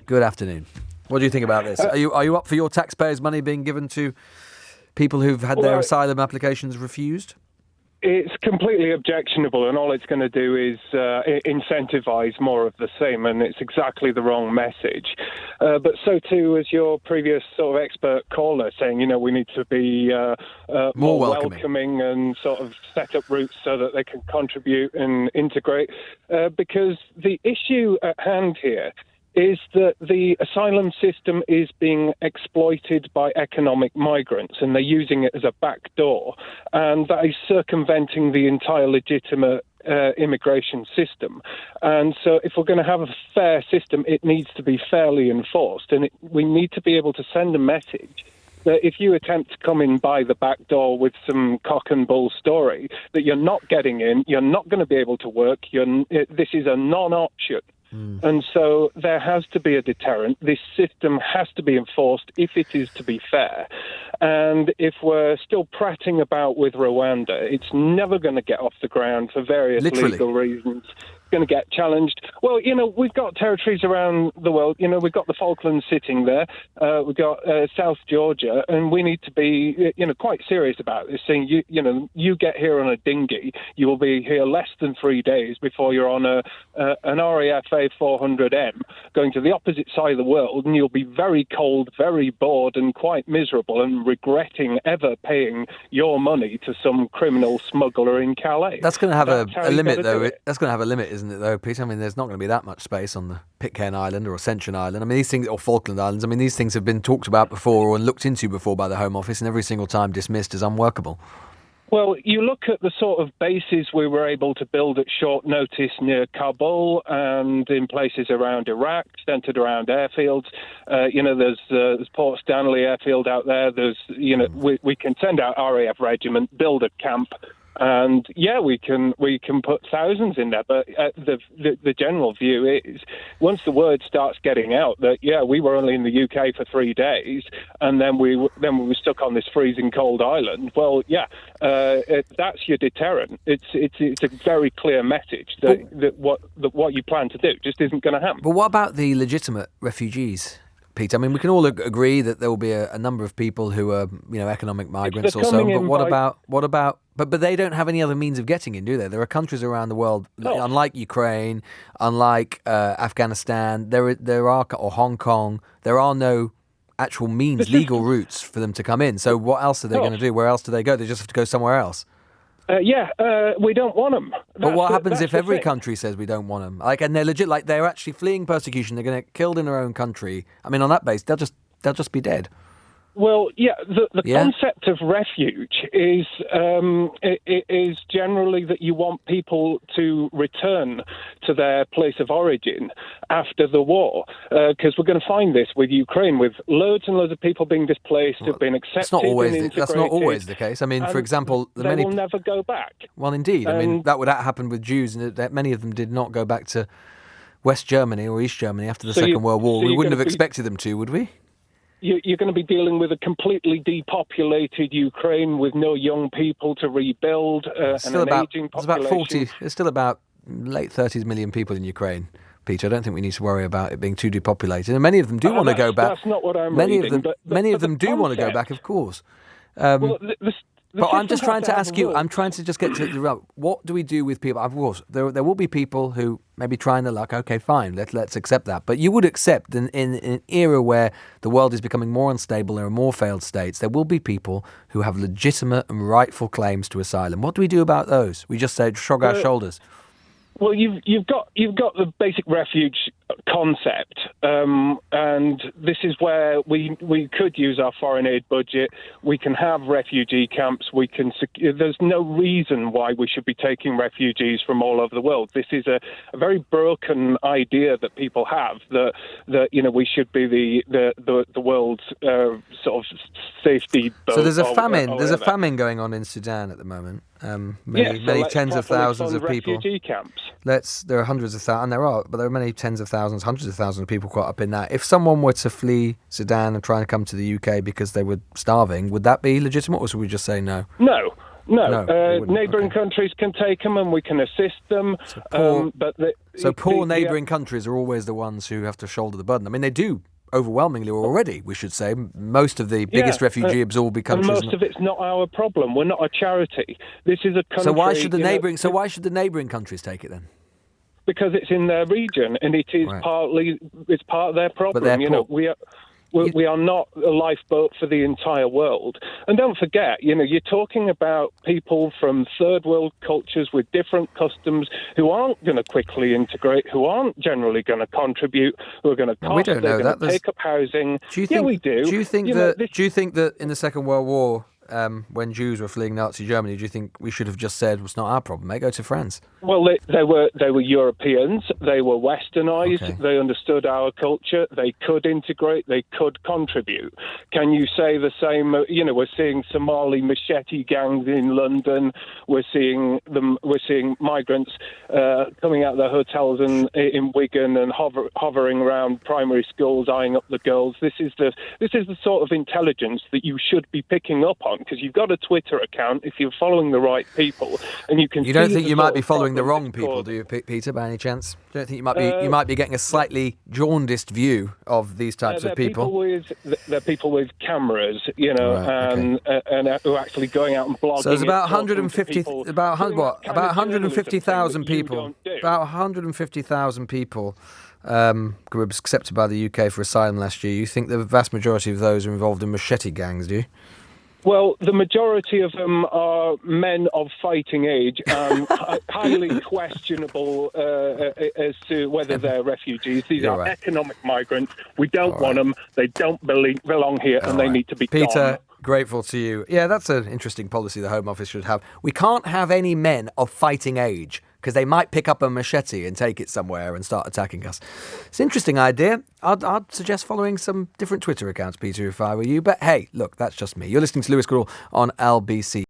Good afternoon. What do you think about this? Are you up for your taxpayers' money being given to people who've had their asylum applications refused? It's completely objectionable, and all it's going to do is incentivise more of the same, and it's exactly the wrong message. But so too as your previous sort of expert caller saying, we need to be more welcoming and sort of set up routes so that they can contribute and integrate. Because the issue at hand here is that the asylum system is being exploited by economic migrants, and they're using it as a backdoor, and that is circumventing the entire legitimate immigration system. And so if we're going to have a fair system, it needs to be fairly enforced, and we need to be able to send a message that if you attempt to come in by the back door with some cock and bull story, that you're not getting in, you're not going to be able to work, this is a non-option. And so there has to be a deterrent. This system has to be enforced if it is to be fair. And if we're still prating about with Rwanda, it's never going to get off the ground for various legal reasons. It's going to get challenged. Well, we've got territories around the world. We've got the Falklands sitting there. We've got South Georgia, and we need to be, quite serious about this. Saying, you get here on a dinghy, you will be here less than 3 days before you're on an RAF A400M going to the opposite side of the world, and you'll be very cold, very bored, and quite miserable, and regretting ever paying your money to some criminal smuggler in Calais. That's going to have a limit, though. That's going to have a limit, isn't it, though, Peter? I mean, there's not going to be that much space on the Pitcairn Island or Ascension Island. I mean, these things, or Falkland Islands, I mean, these things have been talked about before and looked into before by the Home Office, and every single time dismissed as unworkable. Well, you look at the sort of bases we were able to build at short notice near Kabul and in places around Iraq, centred around airfields. There's Port Stanley airfield out there. We can send out RAF regiment, build a camp. And we can put thousands in there, but the general view is once the word starts getting out that we were only in the UK for 3 days, and then we were stuck on this freezing cold island. Well, that's your deterrent. It's a very clear message that what you plan to do just isn't going to happen. But what about the legitimate refugees, Pete? I mean, we can all agree that there will be a number of people who are, economic migrants or so. But what about? But they don't have any other means of getting in, do they? There are countries around the world, unlike Ukraine, unlike Afghanistan, there are, or Hong Kong, there are no actual means, legal routes for them to come in. So what else are they going to do? Where else do they go? They just have to go somewhere else. We don't want them. But what happens if every country says we don't want them? And they're legit, they're actually fleeing persecution. They're going to get killed in their own country. I mean, on that base, they'll just be dead. Well, the concept of refuge is generally that you want people to return to their place of origin after the war, because we're going to find this with Ukraine, with loads and loads of people being displaced, who've been accepted. That's not always the case. I mean, for example, they will never go back. Well, indeed. I mean, that would happen with Jews, and that many of them did not go back to West Germany or East Germany after the Second World War. We wouldn't have expected them to, would we? You're going to be dealing with a completely depopulated Ukraine with no young people to rebuild and an aging population. There's still about late 30s million people in Ukraine, Peter. I don't think we need to worry about it being too depopulated. And many of them do want to go back. That's not what I'm reading. Many of them do want to go back, of course. But I'm just trying to ask you, I'm trying to just get to the what do we do with people? Of course, there will be people who maybe trying their luck. Okay, fine, let's accept that. But you would accept in an era where the world is becoming more unstable, there are more failed states, there will be people who have legitimate and rightful claims to asylum. What do we do about those? We just say, shrug our shoulders. Well, you've got the basic refuge concept, and this is where we could use our foreign aid budget. We can have refugee camps. There's no reason why we should be taking refugees from all over the world. This is a very broken idea that people have that we should be the world's sort of safety boat. So there's a famine. There's a famine going on in Sudan at the moment. Many tens of thousands of people. Refugee camps. There are hundreds of thousands, and but there are many tens of thousands, hundreds of thousands of people caught up in that. If someone were to flee Sudan and try and come to the UK because they were starving, would that be legitimate, or should we just say no? No. No, neighbouring countries can take them and we can assist them. So poor neighbouring countries are always the ones who have to shoulder the burden. I mean, they do overwhelmingly already, we should say. Most of the biggest refugee-absorbing countries. And most of it's not our problem. We're not a charity. This is a country... So why should the neighbouring countries take it then? Because it's in their region and it is it's part of their problem. We are not a lifeboat for the entire world. And don't forget, you're talking about people from third world cultures with different customs who aren't going to quickly integrate, who aren't generally going to contribute, who are going to cost, we don't know that. Take up housing. We do. Do you think that in the Second World War, when Jews were fleeing Nazi Germany, do you think we should have just said, well, it's not our problem, mate, go to France? Well, they were Europeans, they were westernized, They understood our culture, they could integrate, they could contribute. Can you say the same? We're seeing Somali machete gangs in London, we're seeing migrants coming out of their hotels in Wigan and hovering around primary schools, eyeing up the girls. This is the sort of intelligence that you should be picking up on, because you've got a Twitter account if you're following the right people, and you can. You don't think you might be following the wrong people, do you, Peter? By any chance? Do you think you might be getting a slightly jaundiced view of these types of people? They're people with cameras, and who are actually going out and blogging. So there's about 150,000 people. About 150,000 people were accepted by the UK for asylum last year. You think the vast majority of those are involved in machete gangs, do you? Well, the majority of them are men of fighting age, highly questionable as to whether they're refugees. These are economic migrants. We don't want them. They don't belong here, and they need to be Peter, gone. Grateful to you. Yeah, that's an interesting policy the Home Office should have. We can't have any men of fighting age, because they might pick up a machete and take it somewhere and start attacking us. It's an interesting idea. I'd suggest following some different Twitter accounts, Peter, if I were you. But hey, look, that's just me. You're listening to Lewis Goodall on LBC.